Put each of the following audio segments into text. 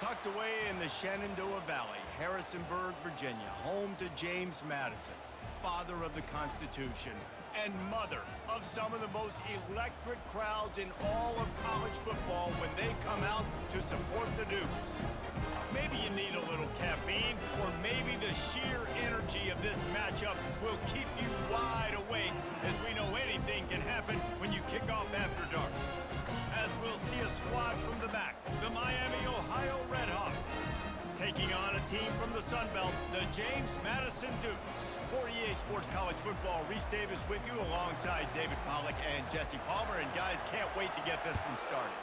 Tucked away in the Shenandoah Valley, Harrisonburg, Virginia, home to James Madison, father of the Constitution and mother of some of the most electric crowds in all of college football when they come out to support the Dukes. Maybe you need a little caffeine, or maybe the sheer energy of this matchup will keep you wide awake, as we know anything can happen when you kick off after dark. As we'll see a squad from the back, the Miami, Ohio Redhawks, taking on a team from the Sun Belt, the James Madison Dukes. For EA Sports College Football, Reese Davis with you alongside David Pollack and Jesse Palmer, and guys, can't wait to get this one started.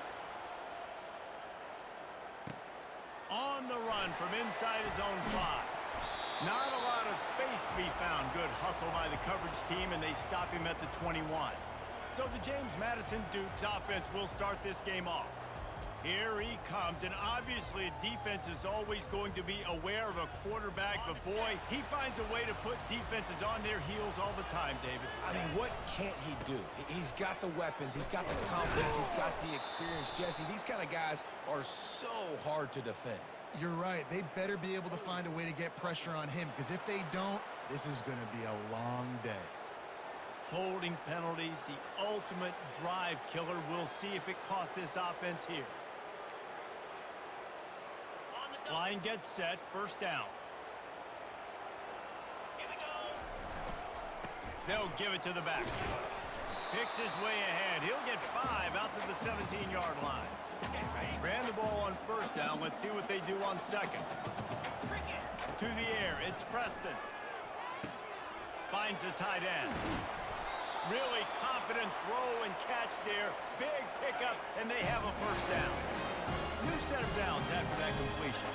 On the run from inside his own 5. Not a lot of space to be found. Good hustle by the coverage team, and they stop him at the 21. So the James Madison Dukes offense will start this game off. Here he comes, and obviously a defense is always going to be aware of a quarterback, but boy, he finds a way to put defenses on their heels all the time, David. I mean, what can't he do? He's got the weapons, he's got the confidence, he's got the experience. Jesse, these kind of guys are so hard to defend. You're right. They better be able to find a way to get pressure on him, because if they don't, this is going to be a long day. Holding penalties, the ultimate drive killer. We'll see if it costs this offense here. Line gets set, first down. Here we go. They'll give it to the back. Picks his way ahead. He'll get 5 out to the 17-yard line. Ran the ball on first down. Let's see what they do on second. To the air, it's Preston. Finds the tight end. Really confident throw and catch there. Big pickup, and they have a first down. New set of downs after that completion.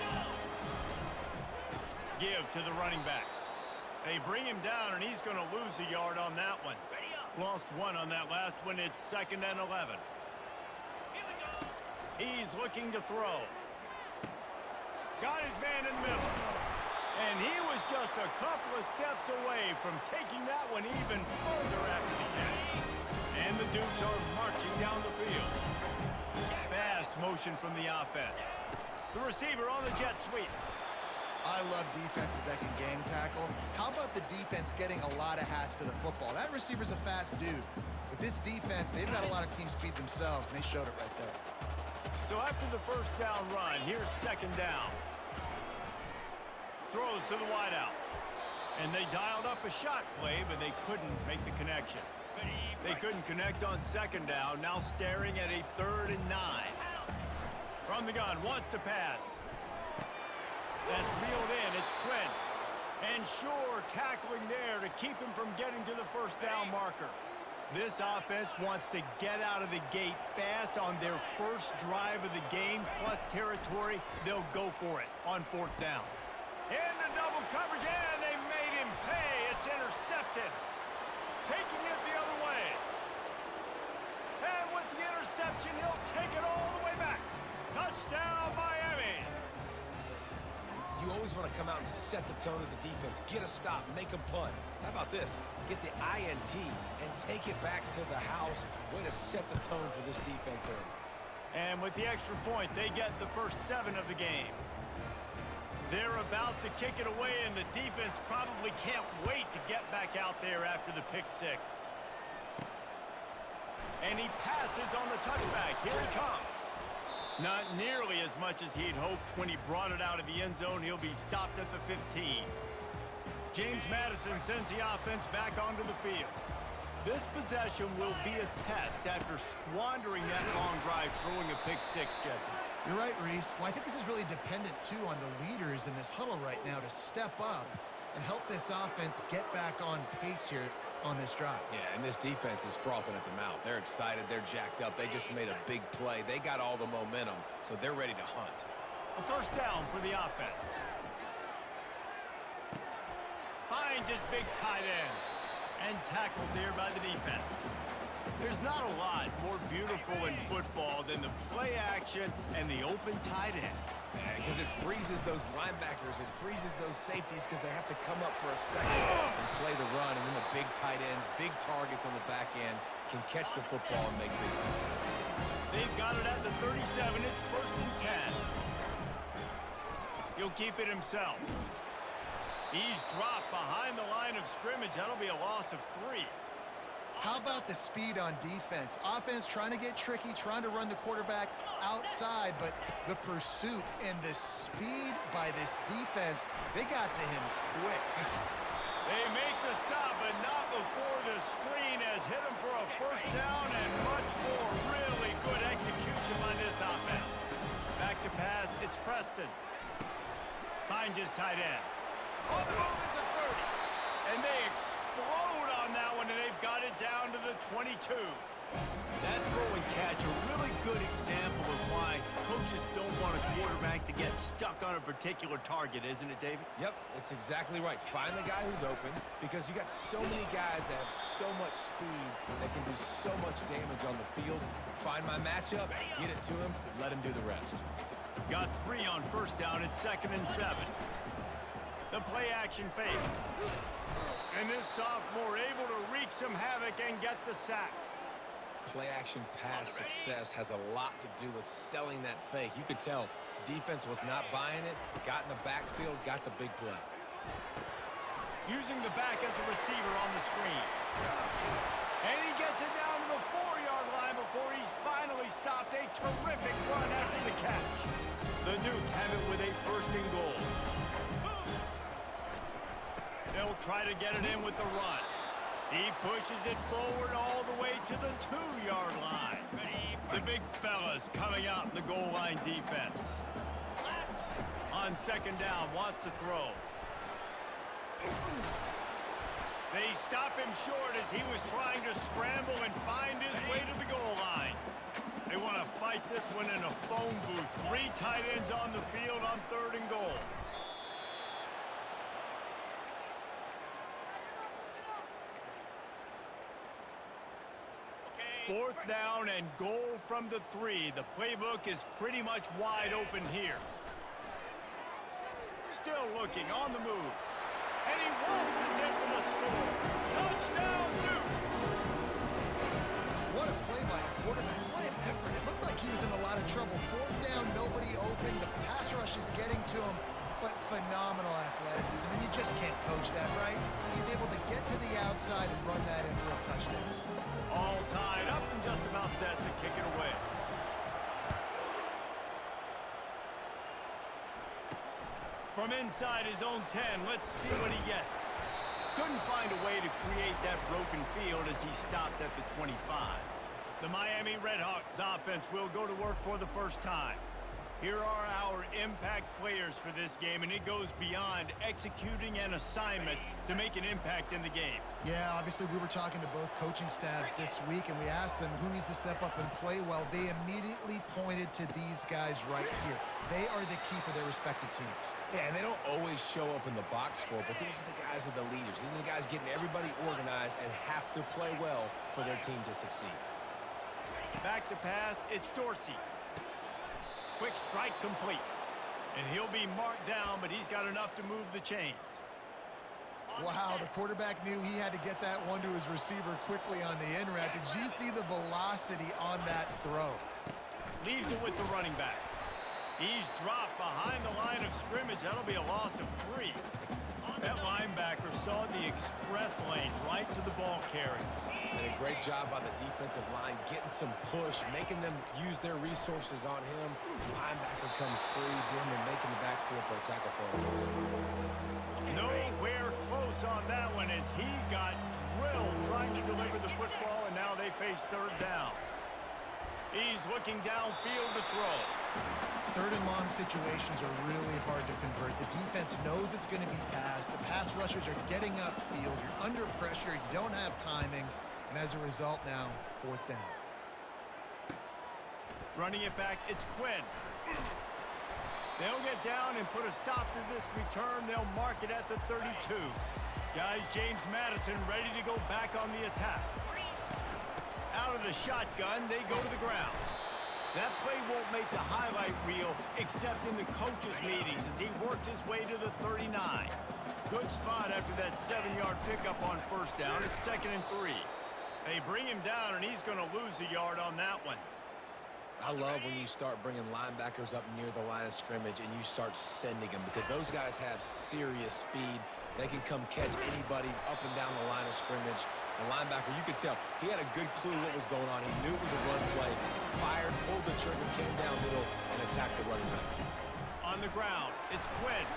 Give to the running back. They bring him down, and he's going to lose a yard on that one. Lost 1 on that last one. It's 2nd and 11. He's looking to throw. Got his man in the middle. And he was just a couple of steps away from taking that one even further after the catch. And the Dukes are marching down the field. Fast motion from the offense. The receiver on the jet sweep. I love defenses that can gang tackle. How about the defense getting a lot of hats to the football? That receiver's a fast dude. With this defense, they've got a lot of team speed themselves, and they showed it right there. So after the first down run, here's second down. Throws to the wideout. And they dialed up a shot play, but they couldn't make the connection. They couldn't connect on second down, now staring at a 3rd and 9. From the gun, wants to pass. That's reeled in, it's Quinn. And sure, tackling there to keep him from getting to the first down marker. This offense wants to get out of the gate fast on their first drive of the game, plus territory. They'll go for it on 4th down. Into double coverage, and they made him pay. It's intercepted. Taking it the other way. And with the interception, he'll take it all the way back. Touchdown, Miami. You always want to come out and set the tone as a defense. Get a stop, make them punt. How about this? Get the INT and take it back to the house. Way to set the tone for this defense early. And with the extra point, they get the first 7 of the game. They're about to kick it away, and the defense probably can't wait to get back out there after the pick 6. And he passes on the touchback. Here he comes. Not nearly as much as he'd hoped when he brought it out of the end zone. He'll be stopped at the 15. James Madison sends the offense back onto the field. This possession will be a test after squandering that long drive throwing a pick 6, Jesse. You're right, Reese. Well, I think this is really dependent, too, on the leaders in this huddle right now to step up and help this offense get back on pace here on this drive. Yeah, and this defense is frothing at the mouth. They're excited. They're jacked up. They just made a big play. They got all the momentum, so they're ready to hunt. A first down for the offense. Finds his big tight end. And tackled there by the defense. There's not a lot more beautiful in football than the play action and the open tight end. Because it freezes those linebackers, it freezes those safeties because they have to come up for a second and play the run, and then the big tight ends, big targets on the back end can catch the football and make big plays. They've got it at the 37. It's 1st and 10. He'll keep it himself. He's dropped behind the line of scrimmage. That'll be a loss of 3. How about the speed on defense? Offense trying to get tricky, trying to run the quarterback outside, but the pursuit and the speed by this defense, they got to him quick. They make the stop, but not before the screen has hit him for a first down and much more. Really good execution by this offense. Back to pass, it's Preston. Finds his tight end. On the move at the 30. And they explode on that one, and they've got it down to the 22. That throw and catch, a really good example of why coaches don't want a quarterback to get stuck on a particular target, isn't it, David? Yep, it's exactly right. Find the guy who's open, because you got so many guys that have so much speed that can do so much damage on the field. Find my matchup, get it to him, let him do the rest. Got 3 on first down. It's 2nd and 7. The play action fake. And this sophomore able to wreak some havoc and get the sack. Play-action pass success has a lot to do with selling that fake. You could tell defense was not buying it, got in the backfield, got the big play. Using the back as a receiver on the screen. And he gets it down to the 4-yard line before he's finally stopped. A terrific run after the catch. The Newts have it with a 1st and goal. They'll try to get it in with the run. He pushes it forward all the way to the 2-yard line. The big fellas coming out in the goal line defense. On 2nd down, wants to throw. They stop him short as he was trying to scramble and find his way to the goal line. They want to fight this one in a phone booth. 3 tight ends on the field on 3rd and goal. Fourth down and goal from the 3. The playbook is pretty much wide open here. Still looking on the move. And he waltzes in for the score. Touchdown, Dukes! What a play by a quarterback. What an effort. It looked like he was in a lot of trouble. 4th down, nobody open. The pass rush is getting to him. But phenomenal athleticism. And you just can't coach that, right? He's able to get to the outside and run that in for a touchdown. All tied up and just about set to kick it away. From inside his own 10, let's see what he gets. Couldn't find a way to create that broken field as he stopped at the 25. The Miami Redhawks offense will go to work for the first time. Here are our impact players for this game, and it goes beyond executing an assignment to make an impact in the game. Yeah, obviously we were talking to both coaching staffs this week, and we asked them who needs to step up and play well. They immediately pointed to these guys right here. They are the key for their respective teams. Yeah, and they don't always show up in the box score, but these are the guys that are the leaders. These are the guys getting everybody organized and have to play well for their team to succeed. Back to pass, it's Dorsey. Quick strike complete. And he'll be marked down, but he's got enough to move the chains. Wow, the quarterback knew he had to get that one to his receiver quickly on the in route. Did you see the velocity on that throw? Leaves it with the running back. He's dropped behind the line of scrimmage. That'll be a loss of 3. That linebacker saw the express lane right to the ball carrier. And a great job by the defensive line, getting some push, making them use their resources on him. Linebacker comes free, boom, and making the backfield for a tackle for a loss. Nowhere close on that one as he got drilled trying to deliver the football, and now they face 3rd down. He's looking downfield to throw. 3rd and long situations are really hard to convert. The defense knows it's going to be passed. The pass rushers are getting upfield. You're under pressure. You don't have timing. And as a result now, 4th down. Running it back, it's Quinn. They'll get down and put a stop to this return. They'll mark it at the 32. Guys, James Madison ready to go back on the attack. Out of the shotgun, they go to the ground. That play won't make the highlight reel except in the coaches' meetings as he works his way to the 39. Good spot after that 7-yard pickup on first down. It's 2nd and 3. They bring him down, and he's going to lose a yard on that one. I love when you start bringing linebackers up near the line of scrimmage and you start sending them because those guys have serious speed. They can come catch anybody up and down the line of scrimmage. The linebacker, you could tell, he had a good clue what was going on. He knew it was a run play, fired, pulled the trigger, came down middle, and attacked the running back. On the ground, it's Quinn.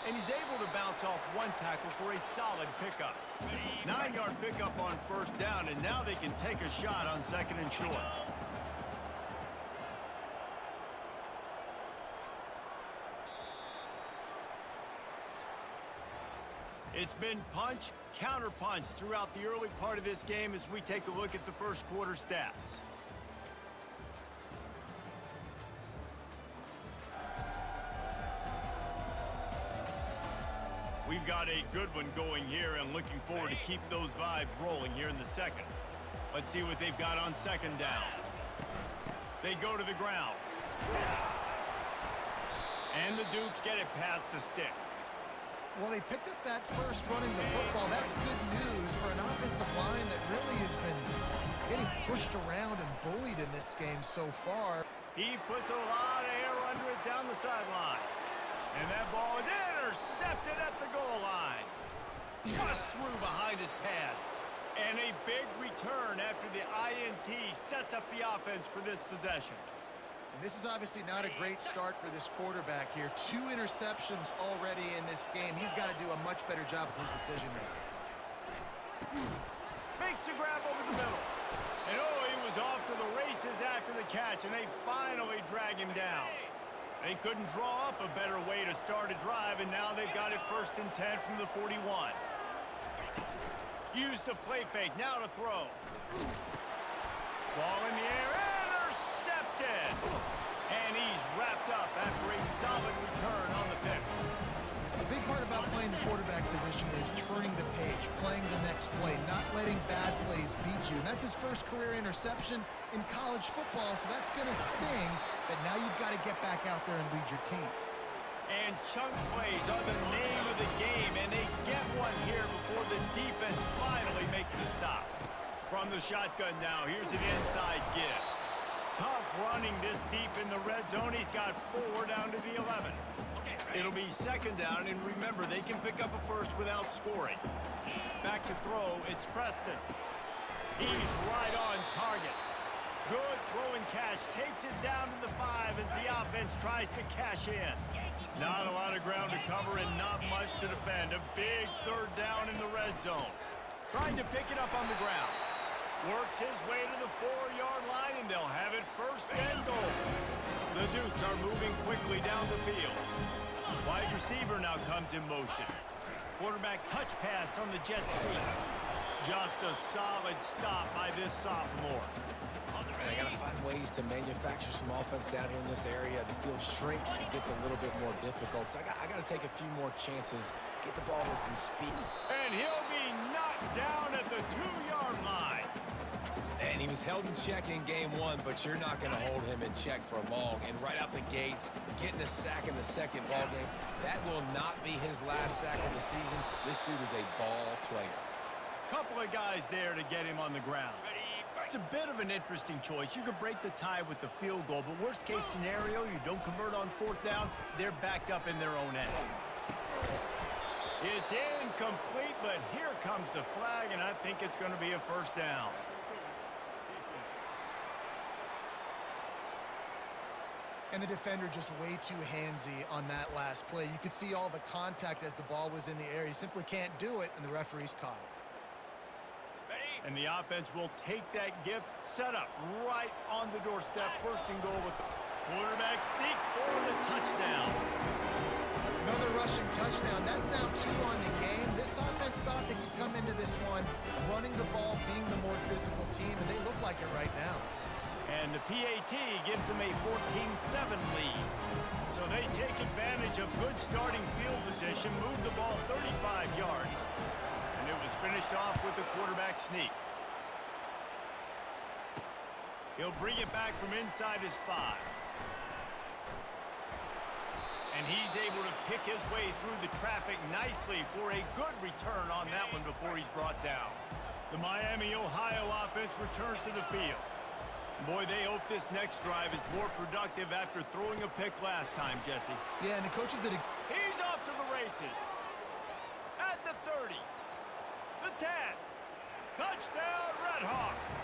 And he's able to bounce off one tackle for a solid pickup. 9-yard pickup on first down, and now they can take a shot on second and short. It's been punch, counter punch throughout the early part of this game as we take a look at the first quarter stats. We've got a good one going here and looking forward to keep those vibes rolling here in the second. Let's see what they've got on second down. They go to the ground. And the Dukes get it past the sticks. Well, they picked up that first running the football. That's good news for an offensive line that really has been getting pushed around and bullied in this game so far. He puts a lot of air under it down the sideline. And that ball is intercepted at the goal line. Bust through behind his pad. And a big return after the INT sets up the offense for this possession. And this is obviously not a great start for this quarterback here. 2 interceptions already in this game. He's got to do a much better job with his decision-making. Makes the grab over the middle. And oh, he was off to the races after the catch, and they finally drag him down. They couldn't draw up a better way to start a drive, and now they've got it 1st and 10 from the 41. Use the play fake, now to throw. Ball in the air, intercepted! And he's wrapped up after a solid return on the pick. A big part about playing the quarterback position is turning the page, playing the next play, not letting bad plays beat you. And that's his first career interception in college football, so that's going to sting. But now you've got to get back out there and lead your team. And chunk plays are the name of the game, and they get one here before the defense finally makes the stop. From the shotgun now, here's an inside give. Tough running this deep in the red zone. He's got 4 down to the 11. It'll be second down, and remember, they can pick up a first without scoring. Back to throw, it's Preston. He's right on target. Good throw and catch, takes it down to the 5 as the offense tries to cash in. Not a lot of ground to cover and not much to defend. A big 3rd down in the red zone. Trying to pick it up on the ground. Works his way to the 4-yard line, and they'll have it 1st and goal. The Dukes are moving quickly down the field. Wide receiver now comes in motion. Quarterback touch pass on the jet sweep. Just a solid stop by this sophomore. Man, I got to find ways to manufacture some offense down here in this area. The field shrinks, it gets a little bit more difficult. So I got to take a few more chances, get the ball with some speed. And he'll be knocked down at the 2-yard line. And he was held in check in game 1, but you're not going to hold him in check for long. And right out the gates, getting a sack in the second ball game, that will not be his last sack of the season. This dude is a ball player. Couple of guys there to get him on the ground. It's a bit of an interesting choice. You could break the tie with the field goal, but worst case scenario, you don't convert on 4th down, they're backed up in their own end. It's incomplete, but here comes the flag, and I think it's going to be a 1st down. And the defender just way too handsy on that last play. You could see all the contact as the ball was in the air. He simply can't do it, and the referee's caught it. And the offense will take that gift, set up right on the doorstep. 1st and goal with the quarterback sneak for the touchdown. Another rushing touchdown. That's now 2 on the game. This offense thought they could come into this one running the ball, being the more physical team, and they look like it right now. And the PAT gives them a 14-7 lead. So they take advantage of good starting field position, move the ball 35 yards. And it was finished off with the quarterback sneak. He'll bring it back from inside his 5. And he's able to pick his way through the traffic nicely for a good return on that one before he's brought down. The Miami, Ohio offense returns to the field. Boy, they hope this next drive is more productive after throwing a pick last time, Jesse. Yeah, and the coaches did a... He's off to the races. At the 30. The 10. Touchdown, Redhawks.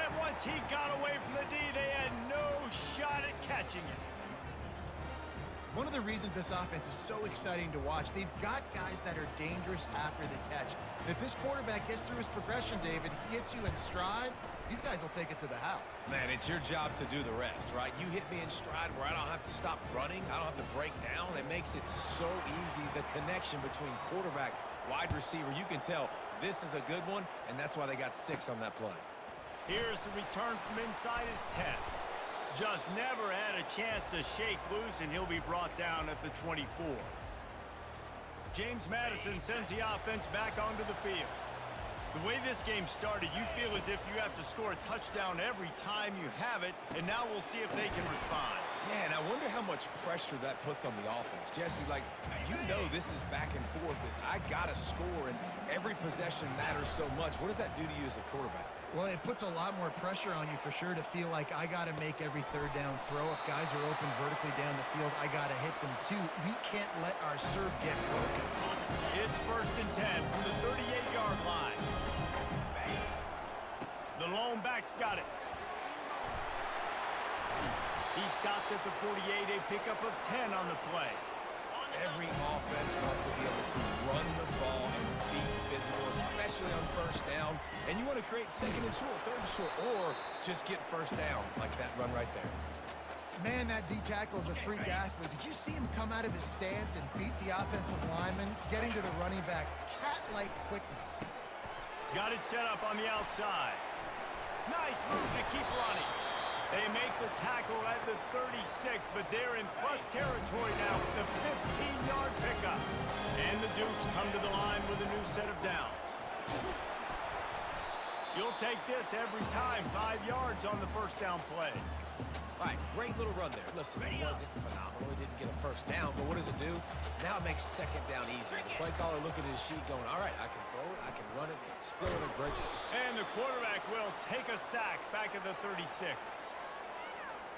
And once he got away from the D, they had no shot at catching it. One of the reasons this offense is so exciting to watch, they've got guys that are dangerous after the catch. And if this quarterback gets through his progression, David, he hits you in stride, these guys will take it to the house. Man, it's your job to do the rest, right? You hit me in stride where I don't have to stop running. I don't have to break down. It makes it so easy. The connection between quarterback, wide receiver, you can tell this is a good one, and that's why they got 6 on that play. Here's the return from inside his 10. Just never had a chance to shake loose, and he'll be brought down at the 24. James Madison sends the offense back onto the field. The way this game started, you feel as if you have to score a touchdown every time you have it, and now we'll see if they can respond. Yeah, and I wonder how much pressure that puts on the offense. Jesse, like, you know this is back and forth, and I got to score, and every possession matters so much. What does that do to you as a quarterback? Well, it puts a lot more pressure on you for sure to feel like I got to make every third down throw. If guys are open vertically down the field, I got to hit them too. We can't let our serve get broken. It's 1st and 10 from the 38-yard line. The lone back's got it. He stopped at the 48, a pickup of 10 on the play. Every offense wants to be able to run the ball and be physical, especially on 1st down. And you want to create 2nd and short, 3rd and short, or just get 1st downs like that run right there. Man, that D tackle is a freak athlete. Did you see him come out of his stance and beat the offensive lineman, getting to the running back? Cat-like quickness. Got it set up on the outside. Nice move to keep running. They make the tackle at the 36, but they're in plus territory now with the 15-yard pickup. And the Dukes come to the line with a new set of downs. You'll take this every time. 5 yards on the 1st down play. All right, great little run there. Listen, it wasn't phenomenal. He didn't get a 1st down, but what does it do? Now it makes 2nd down easier. The play caller looking at his sheet going, all right, I can throw it, I can run it, still in a great... And the quarterback will take a sack back at the 36.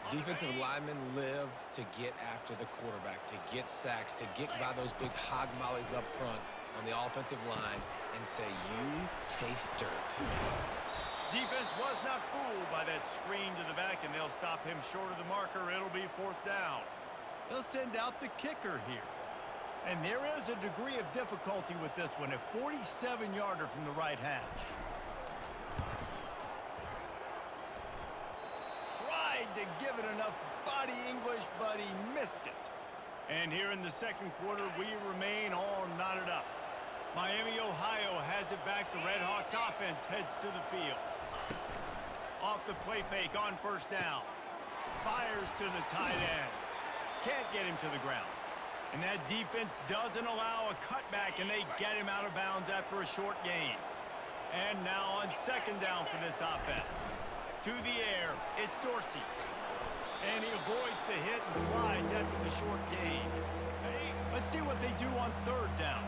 Defensive linemen live to get after the quarterback, to get sacks, to get by those big hog mollies up front on the offensive line and say, you taste dirt. Defense was not fooled by that screen to the back, and they'll stop him short of the marker. It'll be 4th down. They'll send out the kicker here. And there is a degree of difficulty with this one, a 47-yarder from the right hash. Tried to give it enough body English, but he missed it. And here in the 2nd quarter, we remain all knotted up. Miami, Ohio has it back. The Redhawks offense heads to the field. Off the play fake on 1st down. Fires to the tight end. Can't get him to the ground. And that defense doesn't allow a cutback, and they get him out of bounds after a short gain. And now on 2nd down for this offense. To the air, it's Dorsey. And he avoids the hit and slides after the short gain. Let's see what they do on 3rd down.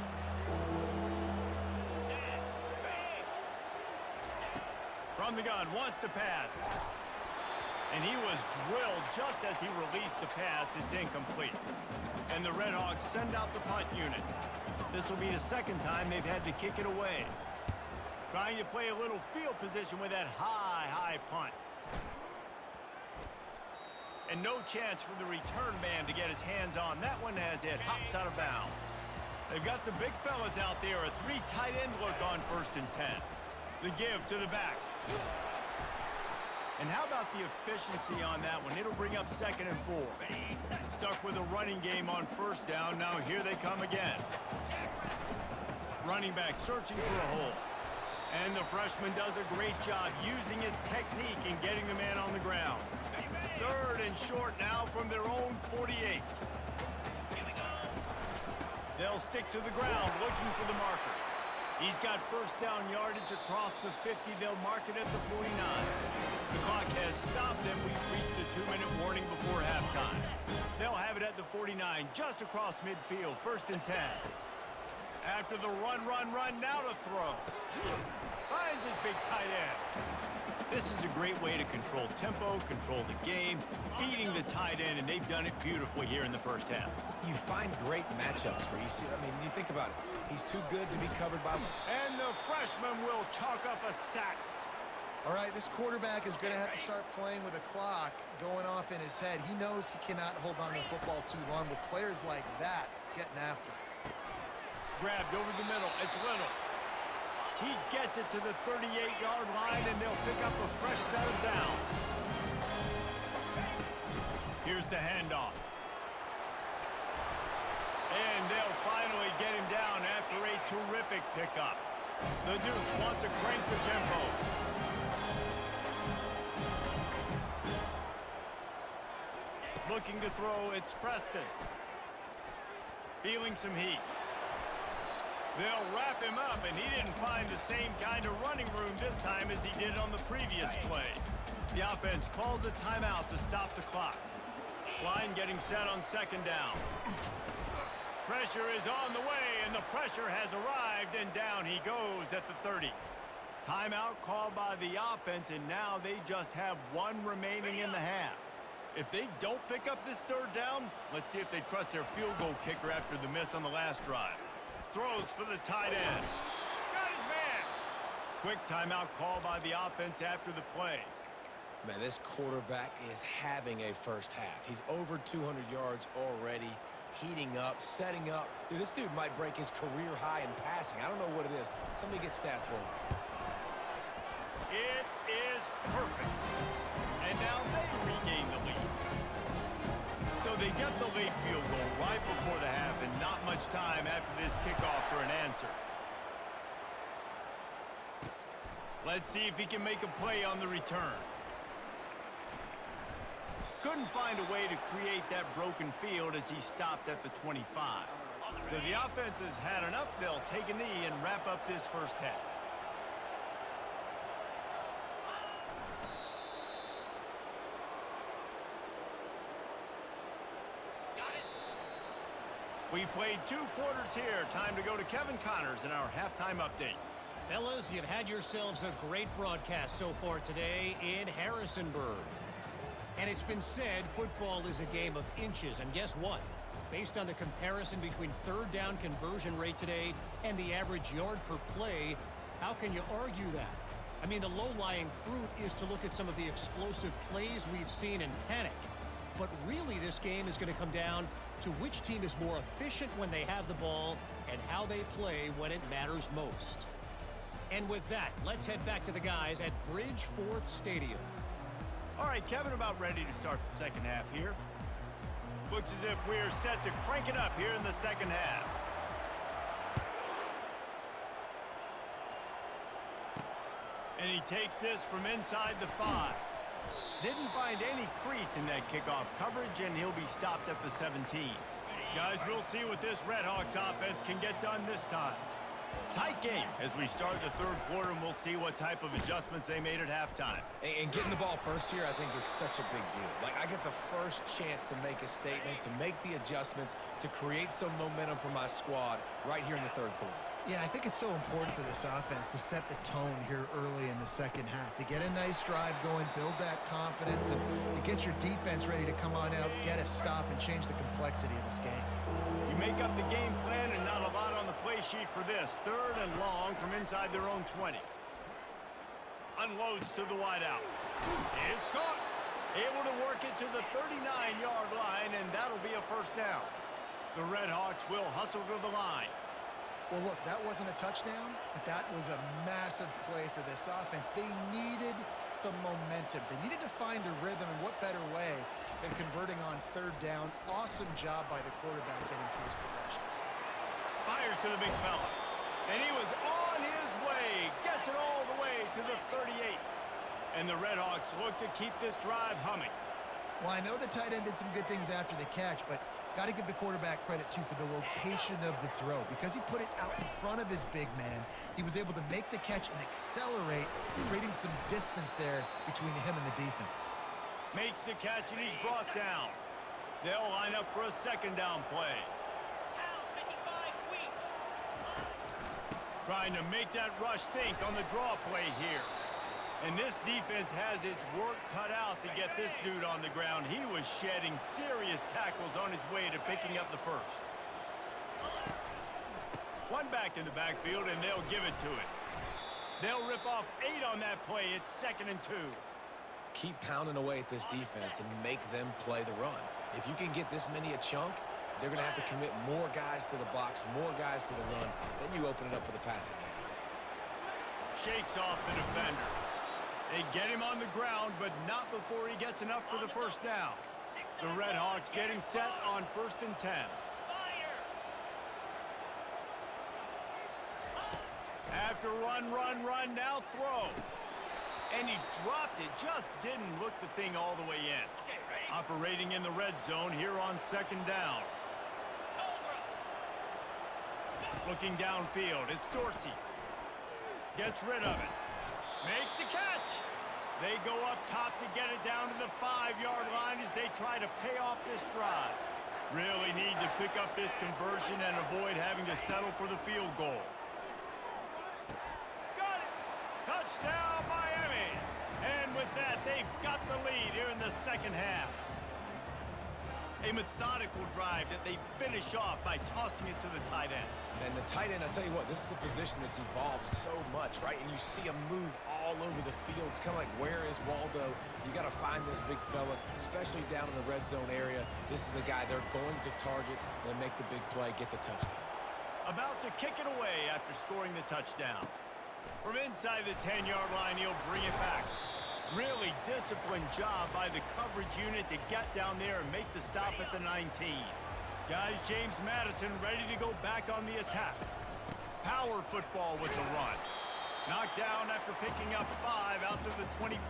From the gun, wants to pass. And he was drilled just as he released the pass. It's incomplete. And the Redhawks send out the punt unit. This will be the 2nd time they've had to kick it away. Trying to play a little field position with that high punt. And no chance for the return man to get his hands on that one as it hops out of bounds. They've got the big fellas out there, a 3 tight end look on 1st and 10. The give to the back. And how about the efficiency on that one? It'll bring up 2nd and 4. Stuck with a running game on 1st down. Now here they come again. Running back searching for a hole. And the freshman does a great job using his technique and getting the man on the ground. 3rd and short now from their own 48. They'll stick to the ground looking for the marker. He's got 1st down yardage across the 50. They'll mark it at the 49. The clock has stopped, and we've reached the 2-minute warning before halftime. They'll have it at the 49, just across midfield, 1st and 10. After the run, now to throw. Finds his big tight end. This is a great way to control tempo, control the game, feeding the tight end, and they've done it beautifully here in the first half. You find great matchups where you see, you think about it. He's too good to be covered by... And the freshman will chalk up a sack. All right, this quarterback is going to have to start playing with a clock going off in his head. He knows he cannot hold on to the football too long with players like that getting after him. Grabbed over the middle. It's Little. He gets it to the 38-yard line, and they'll pick up a fresh set of downs. Here's the handoff. And they'll finally get him down after a terrific pickup. The Dukes want to crank the tempo. Looking to throw, it's Preston. Feeling some heat. They'll wrap him up, and he didn't find the same kind of running room this time as he did on the previous play. The offense calls a timeout to stop the clock. Line getting set on second down. Pressure is on the way, and the pressure has arrived, and down he goes at the 30. Timeout called by the offense, and now they just have one remaining in the half. If they don't pick up this third down, let's see if they trust their field goal kicker after the miss on the last drive. Throws for the tight end. Got his man. Quick timeout call by the offense after the play. Man, this quarterback is having a first half. He's over 200 yards already, heating up, setting up. Dude, this dude might break his career high in passing. I don't know what it is. Somebody get stats for him. It is perfect. And now they regain the lead. So they get the late field goal right before the half, and not much time after this kickoff for an answer. Let's see if he can make a play on the return. Couldn't find a way to create that broken field as he stopped at the 25. So the offense has had enough. They'll take a knee and wrap up this first half. We've played 2 quarters here. Time to go to Kevin Connors in our halftime update. Fellas, you've had yourselves a great broadcast so far today in Harrisonburg. And it's been said football is a game of inches. And guess what? Based on the comparison between third down conversion rate today and the average yard per play, how can you argue that? I mean, the low-lying fruit is to look at some of the explosive plays we've seen and panic. But really, this game is going to come down to which team is more efficient when they have the ball and how they play when it matters most. And with that, let's head back to the guys at Bridgeforth Stadium. All right, Kevin, about ready to start the second half here. Looks as if we're set to crank it up here in the second half. And he takes this from inside the 5. Didn't find any crease in that kickoff coverage, and he'll be stopped at the 17. Guys, we'll see what this Redhawks offense can get done this time. Tight game as we start the third quarter, and we'll see what type of adjustments they made at halftime. And getting the ball first here, I think, is such a big deal. Like, I get the first chance to make a statement, to make the adjustments, to create some momentum for my squad right here in the third quarter. Yeah, I think it's so important for this offense to set the tone here early in the second half, to get a nice drive going, build that confidence, and get your defense ready to come on out, get a stop, and change the complexity of this game. You make up the game plan, and not a lot on the play sheet for this. Third and long from inside their own 20. Unloads to the wideout. It's caught. Able to work it to the 39-yard line, and that'll be a first down. The Redhawks will hustle to the line. Well, look, that wasn't a touchdown, but that was a massive play for this offense. They needed some momentum. They needed to find a rhythm, and what better way than converting on third down. Awesome job by the quarterback getting through his progression. Fires to the big fella. And he was on his way. Gets it all the way to the 38. And the Redhawks look to keep this drive humming. Well, I know the tight end did some good things after the catch, but got to give the quarterback credit, too, for the location of the throw. Because he put it out in front of his big man, he was able to make the catch and accelerate, creating some distance there between him and the defense. Makes the catch, and he's brought down. They'll line up for a second down play. Trying to make that rush think on the draw play here. And this defense has its work cut out to get this dude on the ground. He was shedding serious tackles on his way to picking up the first. One back in the backfield, and they'll give it to it. They'll rip off 8 on that play. It's 2nd and 2. Keep pounding away at this defense and make them play the run. If you can get this many a chunk, they're going to have to commit more guys to the box, more guys to the run. Then you open it up for the passing game. Shakes off the defender. They get him on the ground, but not before he gets enough for the first down. The Red Hawks getting set on 1st and 10. After run, now throw. And he dropped it, just didn't look the thing all the way in. Operating in the red zone here on 2nd down. Looking downfield, it's Dorsey. Gets rid of it. Makes the catch. They go up top to get it down to the 5-yard line as they try to pay off this drive. Really need to pick up this conversion and avoid having to settle for the field goal. Got it! Touchdown, Miami! And with that, they've got the lead here in the second half. A methodical drive that they finish off by tossing it to the tight end. And the tight end, I'll tell you what, this is a position that's evolved so much, right? And you see him move all over the field. It's kind of like, where is Waldo? You got to find this big fella, especially down in the red zone area. This is the guy they're going to target and make the big play, get the touchdown. About to kick it away after scoring the touchdown. From inside the 10-yard line, he'll bring it back. Really disciplined job by the coverage unit to get down there and make the stop at the 19. Guys, James Madison ready to go back on the attack. Power football with the run. Knocked down after picking up 5 out to the 24.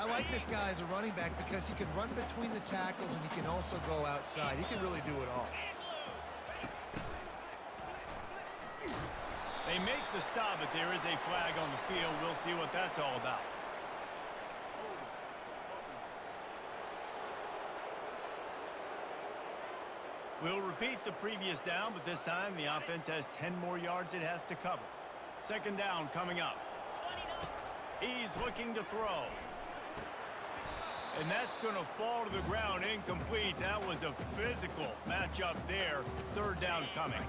I like this guy as a running back because he can run between the tackles and he can also go outside. He can really do it all. They make the stop, but there is a flag on the field. We'll see what that's all about. We'll repeat the previous down, but this time the offense has 10 more yards it has to cover. 2nd down coming up. He's looking to throw. And that's going to fall to the ground incomplete. That was a physical matchup there. 3rd down coming.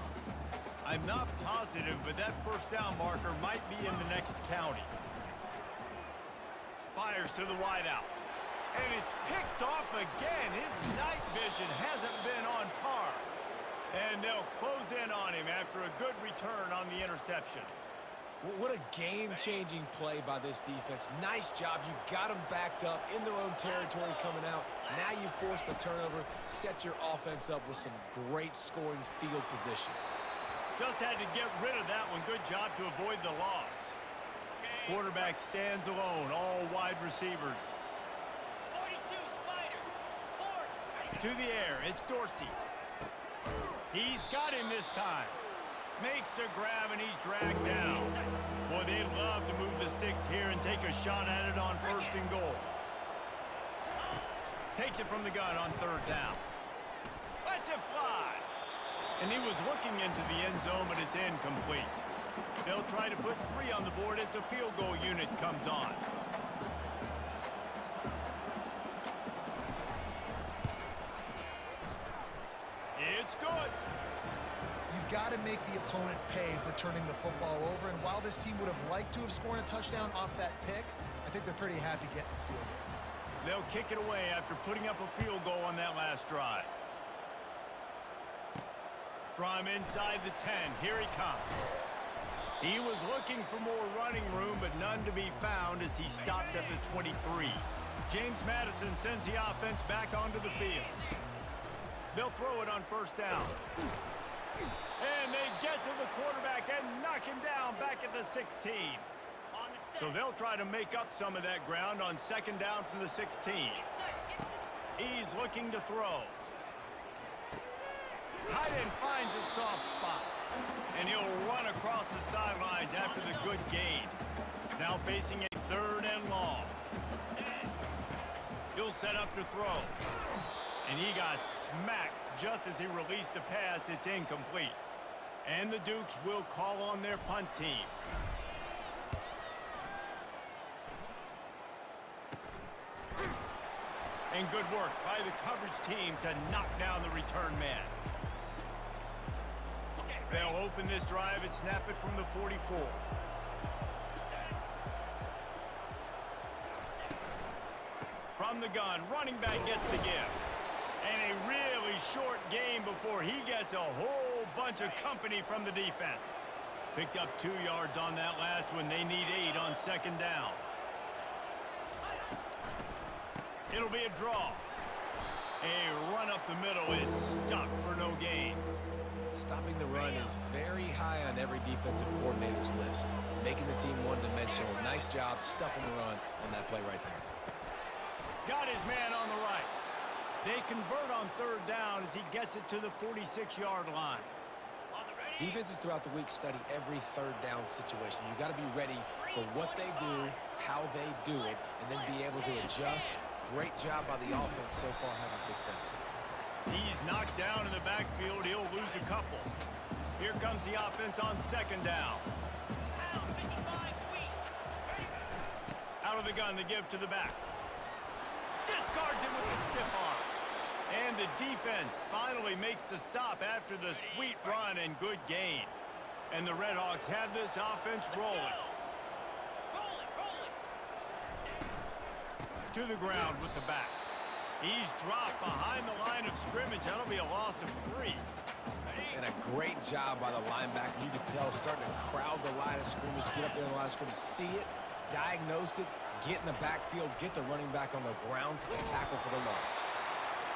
I'm not positive, but that 1st down marker might be in the next county. Fires to the wideout. And it's picked off again. His night vision hasn't been on par. And they'll close in on him after a good return on the interceptions. What a game-changing play by this defense. Nice job. You got them backed up in their own territory coming out. Now you force the turnover, set your offense up with some great scoring field position. Just had to get rid of that one. Good job to avoid the loss. Quarterback stands alone, all wide receivers. To the air, it's Dorsey. He's got him this time. Makes a grab and he's dragged down. Boy, they'd love to move the sticks here and take a shot at it on 1st and goal. Takes it from the gun on 3rd down. Lets it fly. And he was looking into the end zone, but it's incomplete. They'll try to put 3 on the board as the field goal unit comes on. It's good. You've got to make the opponent pay for turning the football over, and while this team would have liked to have scored a touchdown off that pick, I think they're pretty happy getting the field goal. They'll kick it away after putting up a field goal on that last drive. From inside the 10, here he comes. He was looking for more running room, but none to be found as he stopped at the 23. James Madison sends the offense back onto the field. They'll throw it on 1st down. And they get to the quarterback and knock him down back at the 16. So they'll try to make up some of that ground on 2nd down from the 16. He's looking to throw. Tight end finds a soft spot. And he'll run across the sidelines after the good gain. Now facing a 3rd and long. He'll set up to throw. And he got smacked just as he released the pass. It's incomplete. And the Dukes will call on their punt team. And good work by the coverage team to knock down the return man. They'll open this drive and snap it from the 44. From the gun, running back gets the gift. And a really short game before he gets a whole bunch of company from the defense. Picked up 2 yards on that last one. They need 8 on second down. It'll be a draw. A run up the middle is stuck for no gain. Stopping the run is very high on every defensive coordinator's list. Making the team one-dimensional. Nice job stuffing the run on that play right there. Got his man on the right. They convert on third down as he gets it to the 46-yard line. Defenses throughout the week study every third down situation. You got to be ready for what they do, how they do it, and then be able to adjust. Great job by the offense so far having success. He's knocked down in the backfield. He'll lose a couple. Here comes the offense on second down. Out of the gun to give to the back. Discards it with the stiff arm. And the defense finally makes the stop after the sweet run and good gain. And the Redhawks have this offense rolling. To the ground with the back. He's dropped behind the line of scrimmage. That'll be a loss of 3. And a great job by the linebacker. You can tell starting to crowd the line of scrimmage, get up there in the line of scrimmage, see it, diagnose it, get in the backfield, get the running back on the ground for the tackle for the loss.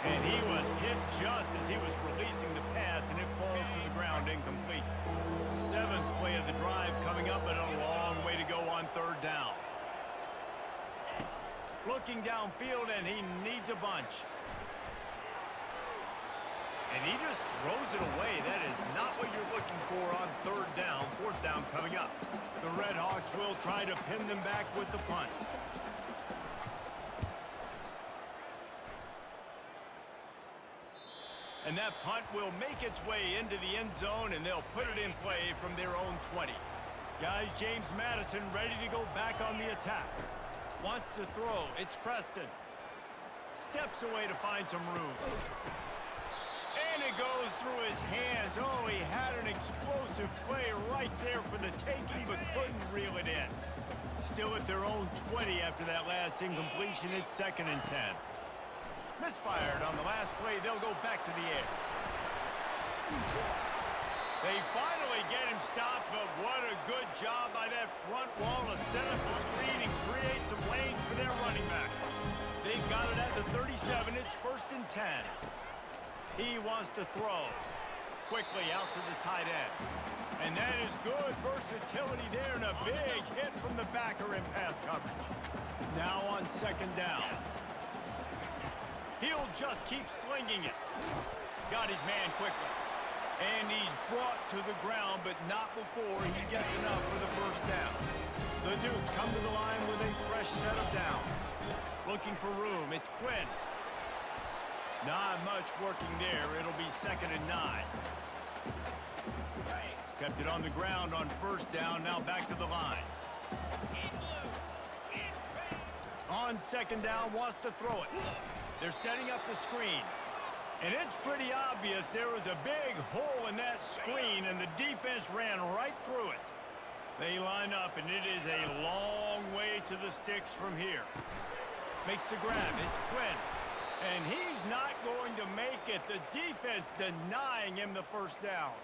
And he was hit just as he was releasing the pass, and it falls to the ground incomplete. 7th play of the drive coming up, but a long way to go on third down. Looking downfield, and he needs a bunch. And he just throws it away. That is not what you're looking for on third down. Fourth down coming up. The Redhawks will try to pin them back with the punt. And that punt will make its way into the end zone, and they'll put it in play from their own 20. Guys, James Madison ready to go back on the attack. Wants to throw. It's Preston. Steps away to find some room. And it goes through his hands. Oh, he had an explosive play right there for the taking, but couldn't reel it in. Still at their own 20 after that last incompletion. It's 2nd and 10. Misfired on the last play. They'll go back to the air. They finally get him stopped, but what a good job by that front wall to set up the screen and create some lanes for their running back. They've got it at the 37. It's 1st and 10. He wants to throw. Quickly out to the tight end. And that is good versatility there, and a big hit from the backer in pass coverage. Now on second down. He'll just keep slinging it. Got his man quickly. And he's brought to the ground, but not before he gets enough for the first down. The Dukes come to the line with a fresh set of downs. Looking for room. It's Quinn. Not much working there. It'll be 2nd and 9. Kept it on the ground on first down. Now back to the line. On second down, wants to throw it. They're setting up the screen. And it's pretty obvious there was a big hole in that screen, and the defense ran right through it. They line up, and it is a long way to the sticks from here. Makes the grab. It's Quinn. And he's not going to make it. The defense denying him the first down.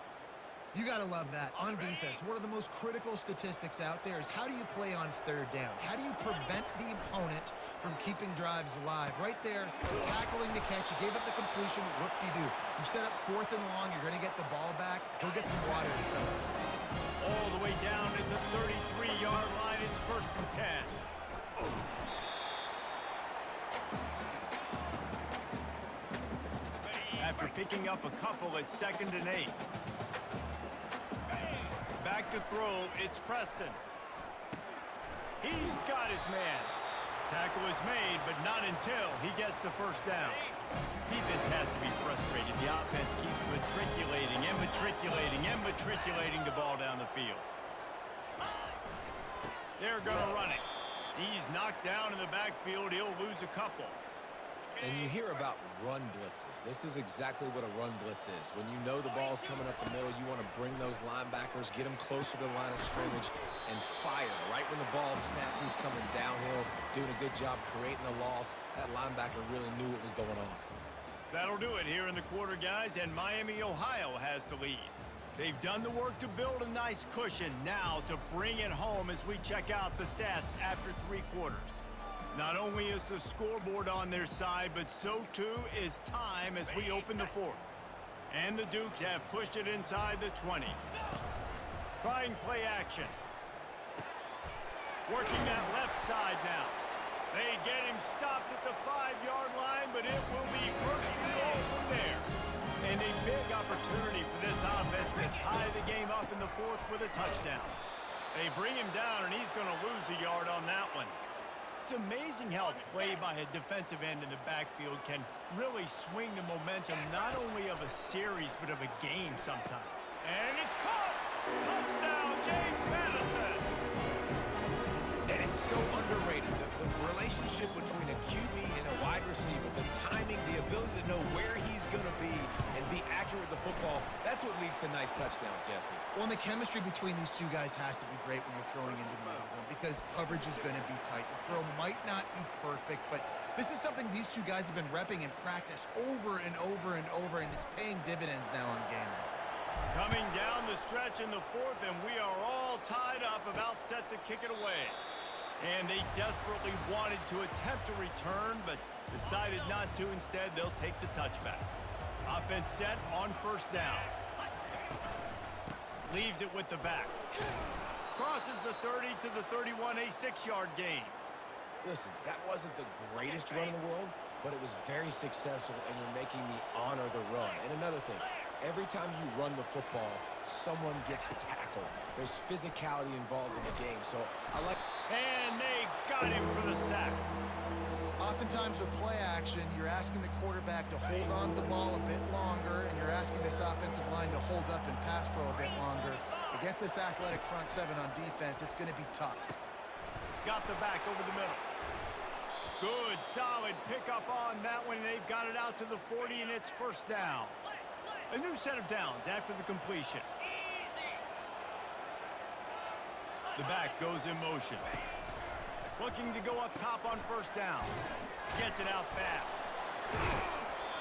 You got to love that. On defense, one of the most critical statistics out there is how do you play on third down? How do you prevent the opponent from keeping drives alive? Right there, tackling the catch. You gave up the completion. Whoop-de-doo. You set up 4th and long. You're going to get the ball back. Go get some water to sell it. All the way down at the 33-yard line. It's 1st and 10. After picking up a couple, it's 2nd and 8. Back to throw, it's Preston. He's got his man. Tackle is made, but not until he gets the first down. Defense has to be frustrated. The offense keeps matriculating and matriculating and matriculating the ball down the field. They're going to run it. He's knocked down in the backfield. He'll lose a couple. And you hear about run blitzes. This is exactly what a run blitz is. When you know the ball's coming up the middle, you want to bring those linebackers, get them closer to the line of scrimmage, and fire. Right when the ball snaps, he's coming downhill, doing a good job creating the loss. That linebacker really knew what was going on. That'll do it here in the quarter, guys, and Miami, Ohio has the lead. They've done the work to build a nice cushion. Now to bring it home as we check out the stats after 3 quarters. Not only is the scoreboard on their side, but so too is time as we open the 4th. And the Dukes have pushed it inside the 20. Trying play action. Working that left side now. They get him stopped at the 5-yard line, but it will be first and goal from there. And a big opportunity for this offense to tie the game up in the 4th with a touchdown. They bring him down, and he's going to lose a yard on that one. It's amazing how a play by a defensive end in the backfield can really swing the momentum not only of a series, but of a game sometimes. And it's caught! Touchdown, James Madison! And it's so underrated, the relationship between a QB and a wide receiver, the timing, the ability to know where he's going to be and be accurate with the football, that's what leads to nice touchdowns, Jesse. Well, and the chemistry between these two guys has to be great when you're throwing into the end zone because coverage is going to be tight. The throw might not be perfect, but this is something these two guys have been repping in practice over and over and over, and it's paying dividends now on game day. Coming down the stretch in the 4th, and we are all tied up, about set to kick it away. And they desperately wanted to attempt a return, but decided not to. Instead, they'll take the touchback. Offense set on 1st down. Leaves it with the back. Crosses the 30 to the 31, a 6-yard gain. Listen, that wasn't the greatest run in the world, but it was very successful, and you're making me honor the run. And another thing, every time you run the football, someone gets tackled. There's physicality involved in the game, so I like... And they got him for the sack. Oftentimes with play action, you're asking the quarterback to hold on to the ball a bit longer, and you're asking this offensive line to hold up and pass pro a bit longer. Against this athletic front 7 on defense, it's going to be tough. Got the back over the middle. Good, solid pickup on that one, and they've got it out to the 40, and it's 1st down. A new set of downs after the completion. The back goes in motion. Looking to go up top on 1st down. Gets it out fast.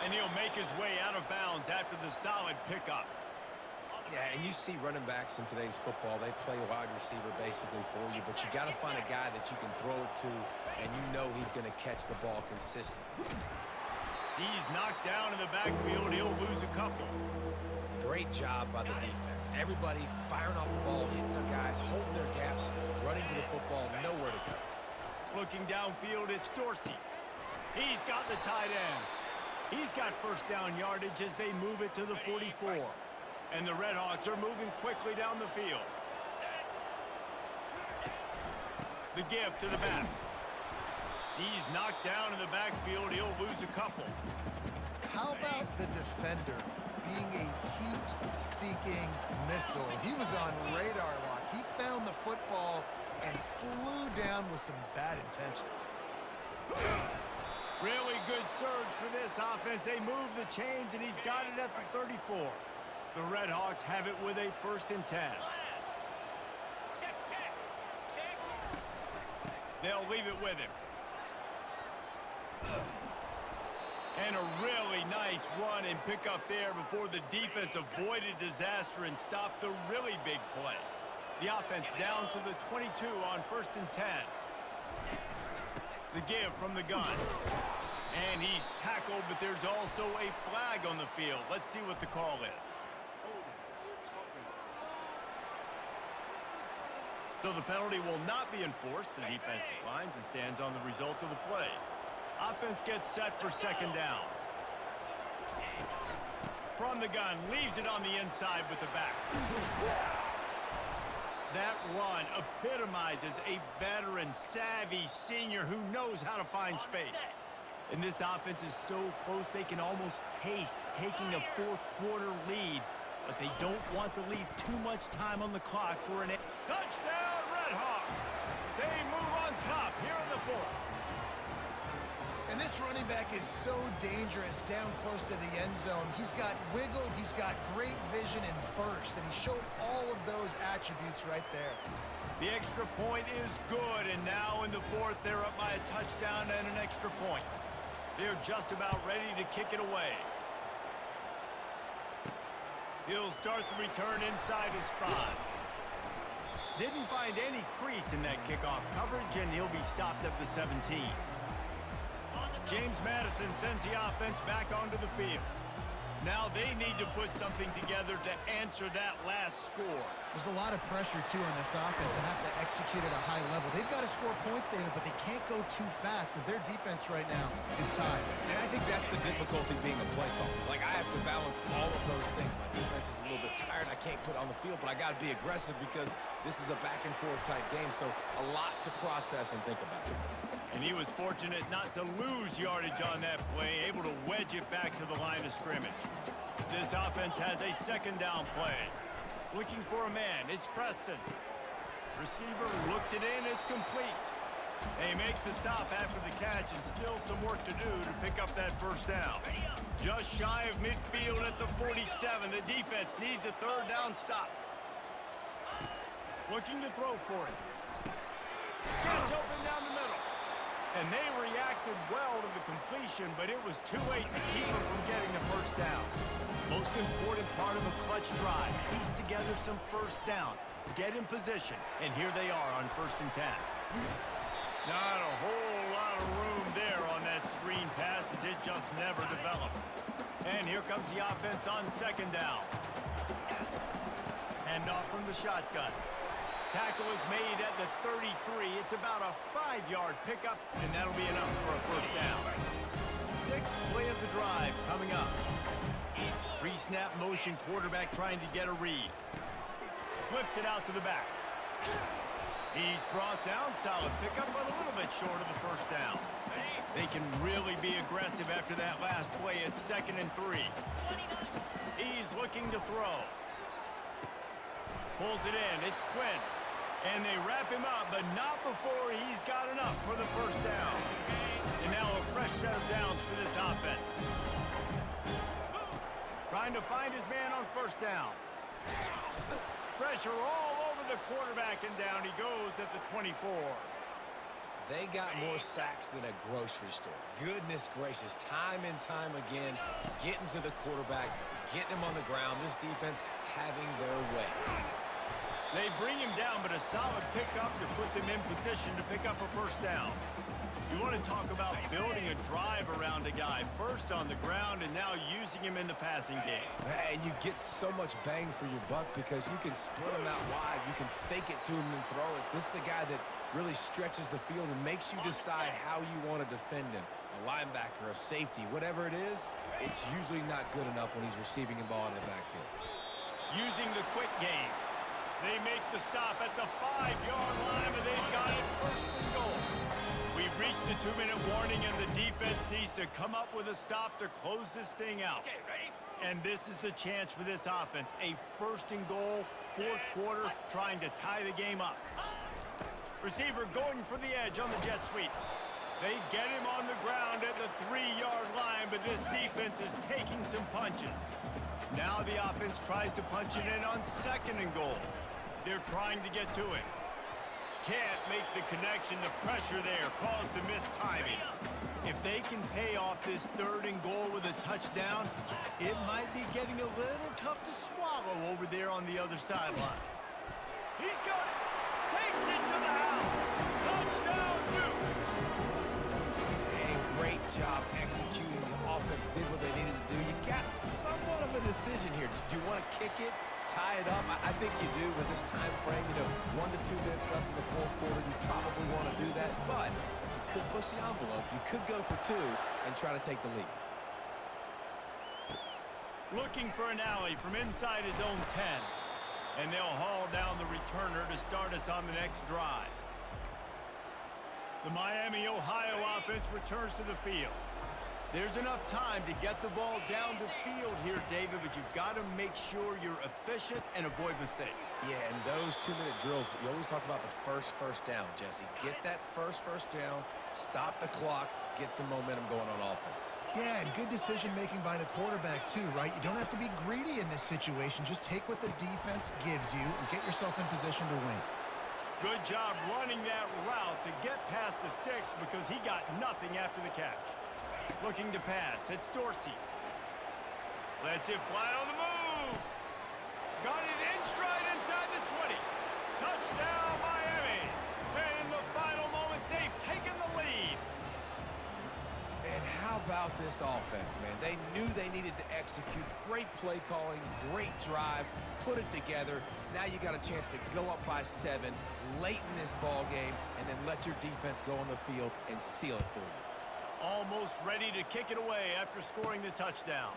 And he'll make his way out of bounds after the solid pickup. Yeah, and you see running backs in today's football, they play wide receiver basically for you, but you got to find a guy that you can throw it to, and you know he's going to catch the ball consistently. He's knocked down in the backfield. He'll lose a couple. Great job by the defense. Everybody firing off the ball, hitting their guys, holding their gaps, running to the football, nowhere to go. Looking downfield, it's Dorsey. He's got the tight end. He's got 1st down yardage as they move it to the 44. And the Redhawks are moving quickly down the field. The give to the back. He's knocked down in the backfield. He'll lose a couple. How about the defender being a heat-seeking missile? He was on radar lock. He found the football and flew down with some bad intentions. Really good surge for this offense. They move the chains, and he's got it at the 34. The Redhawks have it with a 1st and 10. They'll leave it with him. And a really nice run and pick up there before the defense avoided disaster and stopped the really big play. The offense down to the 22 on 1st and 10. The give from the gun. And he's tackled, but there's also a flag on the field. Let's see what the call is. So the penalty will not be enforced. The defense declines and stands on the result of the play. Offense gets set for 2nd down. From the gun, leaves it on the inside with the back. That run epitomizes a veteran, savvy senior who knows how to find space. And this offense is so close they can almost taste taking a 4th quarter lead, but they don't want to leave too much time on the clock for an touchdown, Redhawks! They move on top here in the 4th. And this running back is so dangerous down close to the end zone. He's got wiggle, he's got great vision and burst, and he showed all of those attributes right there. The extra point is good, and now in the fourth, they're up by a touchdown and an extra point. They're just about ready to kick it away. He'll start the return inside his 5. Didn't find any crease in that kickoff coverage, and he'll be stopped at the 17. James Madison sends the offense back onto the field. Now they need to put something together to answer that last score. There's a lot of pressure, too, on this offense to have to execute at a high level. They've got to score points, David, but they can't go too fast because their defense right now is tied. And I think that's the difficulty being a play caller. Like, I have to balance all of those things. My defense is a little bit tired. I can't put on the field, but I got to be aggressive because this is a back-and-forth type game, so a lot to process and think about. And he was fortunate not to lose yardage on that play, able to wedge it back to the line of scrimmage. This offense has a second down play. Looking for a man, it's Preston. Receiver looks it in, it's complete. They make the stop after the catch, and still some work to do to pick up that first down. Just shy of midfield at the 47. The defense needs a third down stop. Looking to throw for it. Gets open down the middle. And they reacted well to the completion, but it was too late to keep them from getting the first down. Most important part of a clutch drive. Piece together some first downs. Get in position. And here they are on 1st and 10. Not a whole lot of room there on that screen pass as it just never developed. And here comes the offense on 2nd down. Hand off from the shotgun. Tackle is made at the 33. It's about a 5-yard pickup, and that'll be enough for a first down. 6th play of the drive coming up. Pre-snap motion, quarterback trying to get a read. Flips it out to the back. He's brought down, solid pickup, but a little bit short of the first down. They can really be aggressive after that last play. It's 2nd and 3. He's looking to throw. Pulls it in. It's Quinn. And they wrap him up, but not before he's got enough for the first down. And now a fresh set of downs for this offense. Trying to find his man on 1st down. Pressure all over the quarterback, and down he goes at the 24. They got more sacks than a grocery store. Goodness gracious, time and time again, getting to the quarterback, getting him on the ground. This defense having their way. They bring him down, but a solid pickup to put them in position to pick up a first down. You want to talk about building a drive around a guy. First on the ground and now using him in the passing game. And you get so much bang for your buck because you can split him out wide. You can fake it to him and throw it. This is the guy that really stretches the field and makes you decide how you want to defend him. A linebacker, a safety, whatever it is, it's usually not good enough when he's receiving the ball in the backfield. Using the quick game. They make the stop at the 5-yard line, and they've got it 1st and goal. We've reached the 2-minute warning, and the defense needs to come up with a stop to close this thing out. Okay, ready? And this is the chance for this offense. A 1st and goal, 4th quarter, trying to tie the game up. Receiver going for the edge on the jet sweep. They get him on the ground at the 3-yard line, but this defense is taking some punches. Now the offense tries to punch it in on 2nd and goal. They're trying to get to it. Can't make the connection. The pressure there caused the missed timing. If they can pay off this 3rd and goal with a touchdown, it might be getting a little tough to swallow over there on the other sideline. He's got it. Takes it to the house. Touchdown, Dukes. And great job executing. The offense did what they needed to do. You got somewhat of a decision here. Do you want to kick it? Tie it up? I think you do with this time frame. 1 to 2 minutes left in the 4th quarter. You probably want to do that, but you could push the envelope. You could go for 2 and try to take the lead. Looking for an alley from inside his own 10. And they'll haul down the returner to start us on the next drive. The Miami, Ohio offense returns to the field. There's enough time to get the ball down the field here, David, but you've got to make sure you're efficient and avoid mistakes. Yeah, and those 2-minute drills, you always talk about the first down, Jesse. Get that first down, stop the clock, get some momentum going on offense. Yeah, and good decision-making by the quarterback, too, right? You don't have to be greedy in this situation. Just take what the defense gives you and get yourself in position to win. Good job running that route to get past the sticks because he got nothing after the catch. Looking to pass. It's Dorsey. Lets it fly on the move. Got it in stride inside the 20. Touchdown, Miami. And in the final moments, they've taken the lead. And how about this offense, man? They knew they needed to execute. Great play calling, great drive, put it together. Now you got a chance to go up by 7 late in this ball game and then let your defense go on the field and seal it for you. Almost ready to kick it away after scoring the touchdown.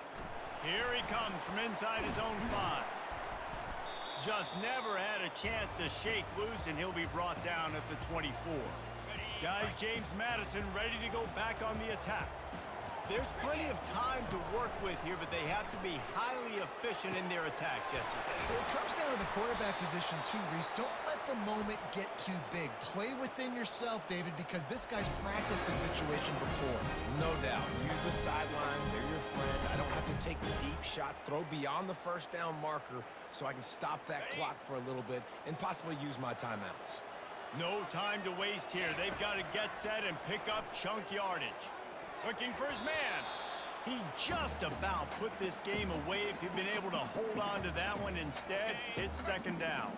Here he comes from inside his own 5. Just never had a chance to shake loose, and he'll be brought down at the 24. Guys, James Madison ready to go back on the attack. There's plenty of time to work with here, but they have to be highly efficient in their attack, Jesse. So it comes down to the quarterback position, too, Reese. Don't let the moment get too big. Play within yourself, David, because this guy's practiced the situation before. No doubt. Use the sidelines. They're your friend. I don't have to take deep shots. Throw beyond the first down marker so I can stop that clock for a little bit and possibly use my timeouts. No time to waste here. They've got to get set and pick up chunk yardage. Looking for his man. He just about put this game away if he'd been able to hold on to that one. Instead, it's second down.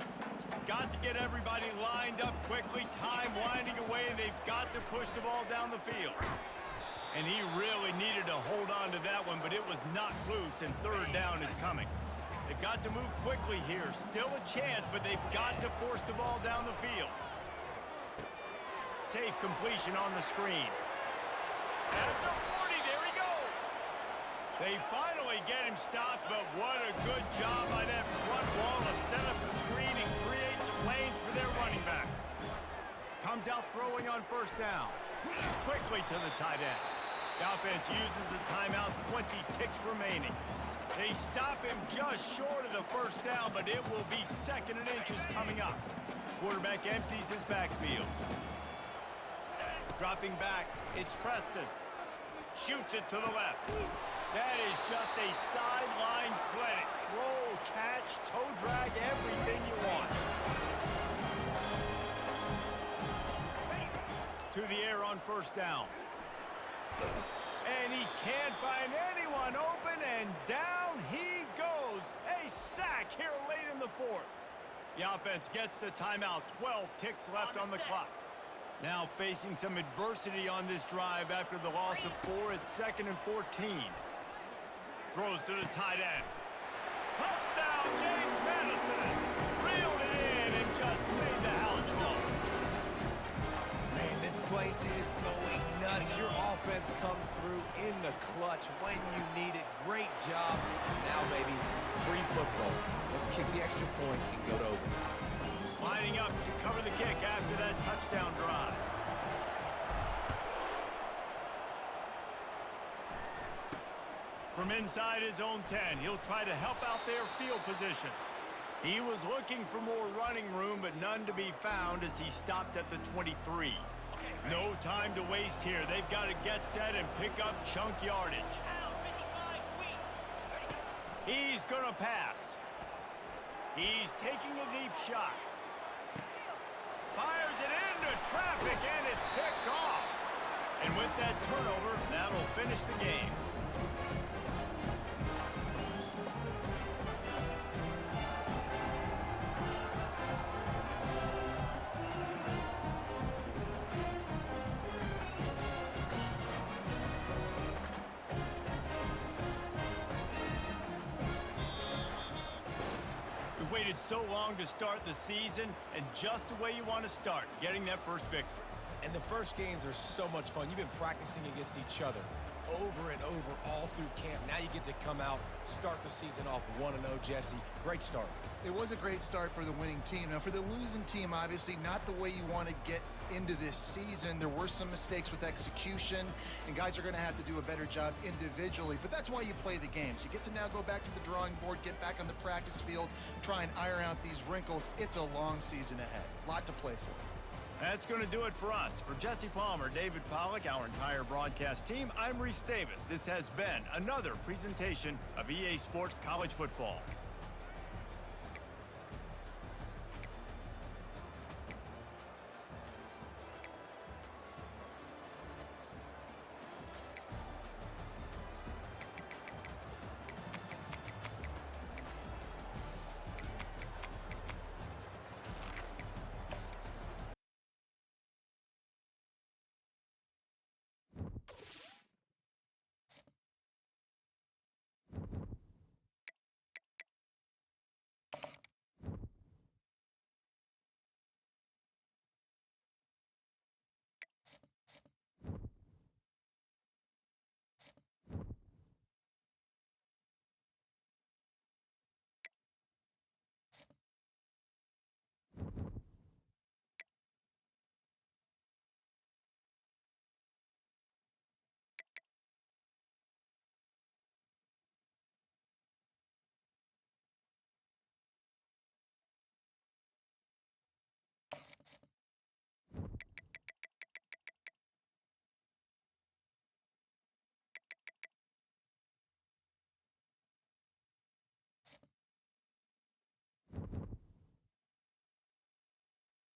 Got to get everybody lined up quickly. Time winding away, and they've got to push the ball down the field. And he really needed to hold on to that one, but it was not loose, and third down is coming. They've got to move quickly here. Still a chance, but they've got to force the ball down the field. Safe completion on the screen. At the 40, there he goes. They finally get him stopped, but what a good job by that front wall to set up the screen and create some lanes for their running back. Comes out throwing on first down. Quickly to the tight end. The offense uses a timeout, 20 ticks remaining. They stop him just short of the first down, but it will be 2nd and inches coming up. Quarterback empties his backfield. Dropping back, it's Preston. Shoots it to the left. That is just a sideline credit. Throw, catch, toe drag, everything you want. To the air on first down. And he can't find anyone open, and down he goes. A sack here late in the 4th. The offense gets the timeout. 12 ticks left on the clock. Now facing some adversity on this drive after the loss of 4. It's 2nd and 14. Throws to the tight end. Touchdown, James Madison. Reeled it in and just made the house call. Man, this place is going nuts. Your offense comes through in the clutch when you need it. Great job. Now, baby, free football. Let's kick the extra point and go to overtime. Lining up to cover the kick after that touchdown drive. From inside his own 10, he'll try to help out their field position. He was looking for more running room, but none to be found as he stopped at the 23. No time to waste here. They've got to get set and pick up chunk yardage. He's going to pass. He's taking a deep shot. Fires it into traffic, and it's picked off. And with that turnover, that'll finish the game. Waited so long to start the season, and just the way you want to start, getting that first victory. And the first games are so much fun. You've been practicing against each other. over and over all through camp. Now you get to come out, start the season off 1-0, Jesse. Great start. It was a great start for the winning team. Now, for the losing team, obviously not the way you want to get into this season. There were some mistakes with execution, and guys are going to have to do a better job individually. But that's why you play the games. You get to now go back to the drawing board, get back on the practice field, try and iron out these wrinkles. It's a long season ahead. A lot to play for. That's going to do it for us. For Jesse Palmer, David Pollack, our entire broadcast team, I'm Reese Davis. This has been another presentation of EA Sports College Football.